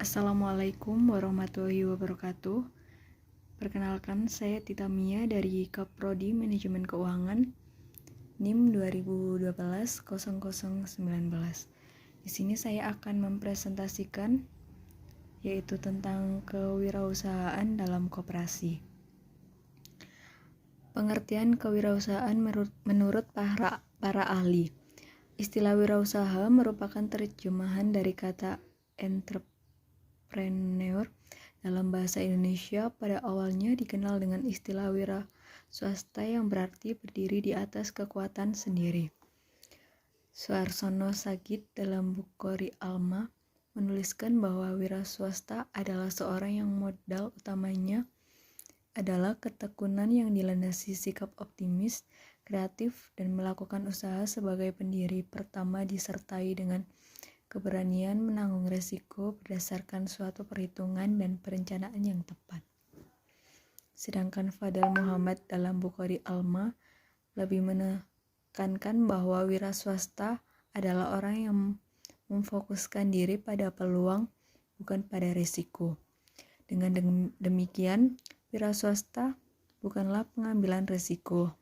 Assalamualaikum warahmatullahi wabarakatuh. Perkenalkan, saya Tita Mia dari Kaprodi Manajemen Keuangan NIM 2012-0019. Di sini saya akan mempresentasikan yaitu tentang kewirausahaan dalam koperasi. Pengertian kewirausahaan menurut para ahli. Istilah wirausaha merupakan terjemahan dari kata entrepreneur dalam bahasa Indonesia. Pada awalnya dikenal dengan istilah wira swasta yang berarti berdiri di atas kekuatan sendiri. Suarsono Sagid dalam Bukhari Alma menuliskan bahwa wira swasta adalah seorang yang modal utamanya adalah ketekunan yang dilandasi sikap optimis, kreatif, dan melakukan usaha sebagai pendiri pertama disertai dengan keberanian menanggung resiko berdasarkan suatu perhitungan dan perencanaan yang tepat. Sedangkan Fadal Muhammad dalam Bukhari Alma lebih menekankan bahwa wira swasta adalah orang yang memfokuskan diri pada peluang, bukan pada risiko. Dengan demikian, wira swasta bukanlah pengambilan risiko,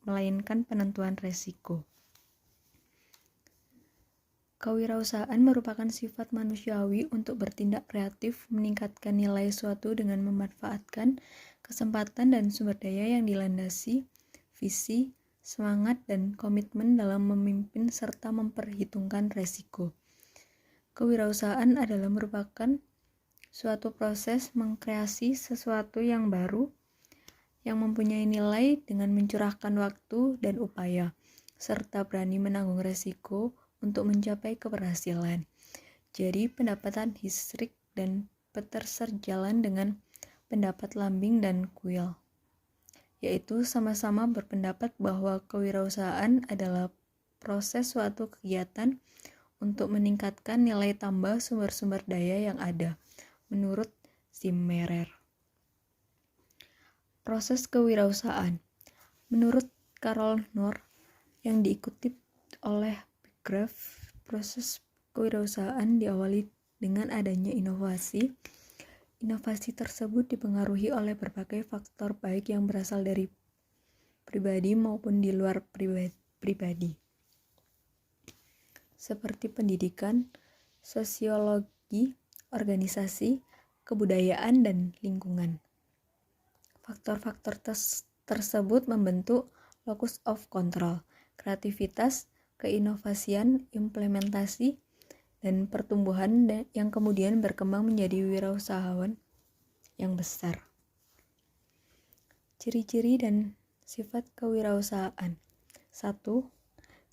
melainkan penentuan risiko. Kewirausahaan merupakan sifat manusiawi untuk bertindak kreatif, meningkatkan nilai suatu dengan memanfaatkan kesempatan dan sumber daya yang dilandasi visi, semangat, dan komitmen dalam memimpin serta memperhitungkan resiko. Kewirausahaan adalah merupakan suatu proses mengkreasi sesuatu yang baru, yang mempunyai nilai dengan mencurahkan waktu dan upaya, serta berani menanggung resiko untuk mencapai keberhasilan. Jadi pendapatan Hisrik dan Peter sejalan dengan pendapat Lambing dan Kuil, yaitu sama-sama berpendapat bahwa kewirausahaan adalah proses suatu kegiatan untuk meningkatkan nilai tambah sumber-sumber daya yang ada, menurut Zimmerer. Proses kewirausahaan menurut Carol Knorr yang dikutip oleh Graf, proses kewirausahaan diawali dengan adanya inovasi. Inovasi tersebut dipengaruhi oleh berbagai faktor baik yang berasal dari pribadi maupun di luar pribadi, seperti pendidikan, sosiologi, organisasi, kebudayaan, dan lingkungan. Faktor-faktor tersebut membentuk locus of control, kreativitas, keinovasian, implementasi, dan pertumbuhan yang kemudian berkembang menjadi wirausahawan yang besar. Ciri-ciri dan sifat kewirausahaan. 1.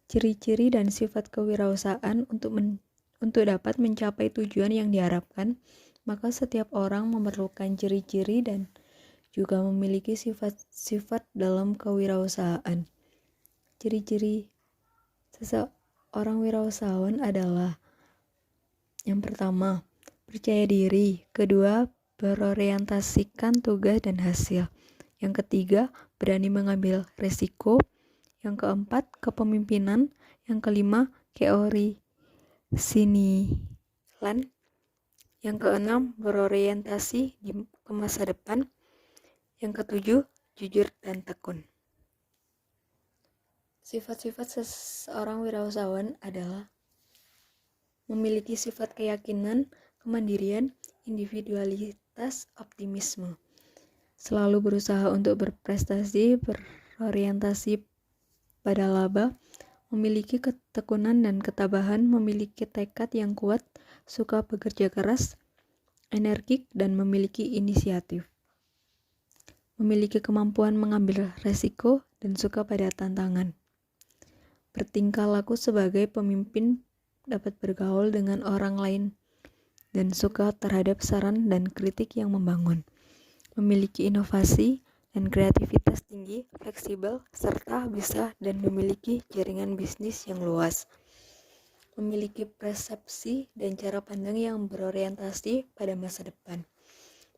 Ciri-ciri dan sifat kewirausahaan untuk dapat mencapai tujuan yang diharapkan, maka setiap orang memerlukan ciri-ciri dan juga memiliki sifat-sifat dalam kewirausahaan. Ciri-ciri seseorang wirausahawan adalah: yang pertama, percaya diri. Kedua, berorientasikan tugas dan hasil. Yang ketiga, berani mengambil risiko. Yang keempat, kepemimpinan. Yang kelima, keoriginalan. Yang keenam, berorientasi ke masa depan. Yang ketujuh, jujur dan tekun. Sifat-sifat seseorang wirausahawan adalah memiliki sifat keyakinan, kemandirian, individualitas, optimisme. Selalu berusaha untuk berprestasi, berorientasi pada laba, memiliki ketekunan dan ketabahan, memiliki tekad yang kuat, suka bekerja keras, energik, dan memiliki inisiatif. Memiliki kemampuan mengambil resiko dan suka pada tantangan. Bertingkah laku sebagai pemimpin, dapat bergaul dengan orang lain, dan suka terhadap saran dan kritik yang membangun. Memiliki inovasi dan kreativitas tinggi, fleksibel, serta bisa dan memiliki jaringan bisnis yang luas. Memiliki persepsi dan cara pandang yang berorientasi pada masa depan.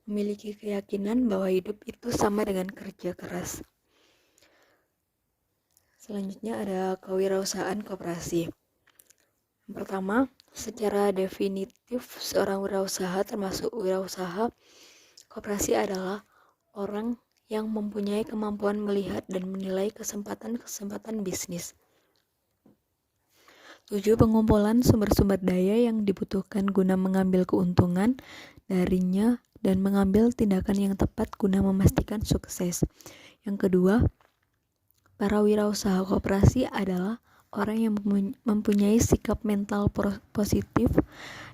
Memiliki keyakinan bahwa hidup itu sama dengan kerja keras. Selanjutnya ada kewirausahaan koperasi. Yang pertama, Secara definitif, seorang wirausaha termasuk wirausaha koperasi adalah orang yang mempunyai kemampuan melihat dan menilai kesempatan-kesempatan bisnis. 7. Pengumpulan sumber-sumber daya yang dibutuhkan guna mengambil keuntungan darinya dan mengambil tindakan yang tepat guna memastikan sukses. Yang kedua, para wirausaha koperasi adalah orang yang mempunyai sikap mental positif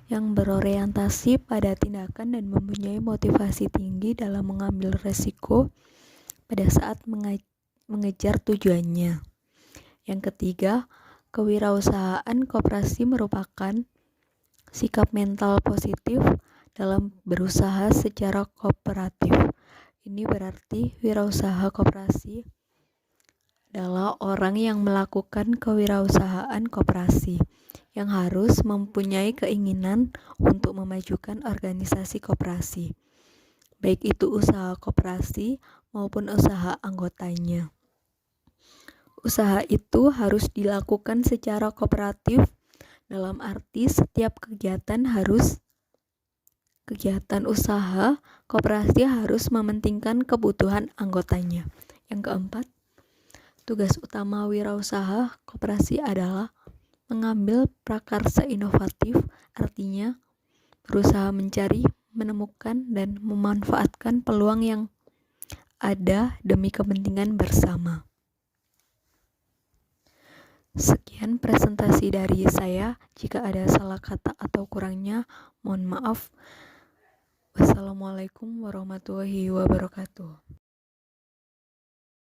yang berorientasi pada tindakan dan mempunyai motivasi tinggi dalam mengambil resiko pada saat mengejar tujuannya. Yang ketiga, kewirausahaan koperasi merupakan sikap mental positif dalam berusaha secara kooperatif. Ini berarti wirausaha koperasi adalah orang yang melakukan kewirausahaan koperasi yang harus mempunyai keinginan untuk memajukan organisasi koperasi, baik itu usaha koperasi maupun usaha anggotanya. Usaha itu harus dilakukan secara kooperatif, dalam arti setiap kegiatan usaha koperasi harus mementingkan kebutuhan anggotanya. Yang keempat, tugas utama wirausaha koperasi adalah mengambil prakarsa inovatif, artinya berusaha mencari, menemukan, dan memanfaatkan peluang yang ada demi kepentingan bersama. Sekian presentasi dari saya. Jika ada salah kata atau kurangnya, mohon maaf. Wassalamualaikum warahmatullahi wabarakatuh.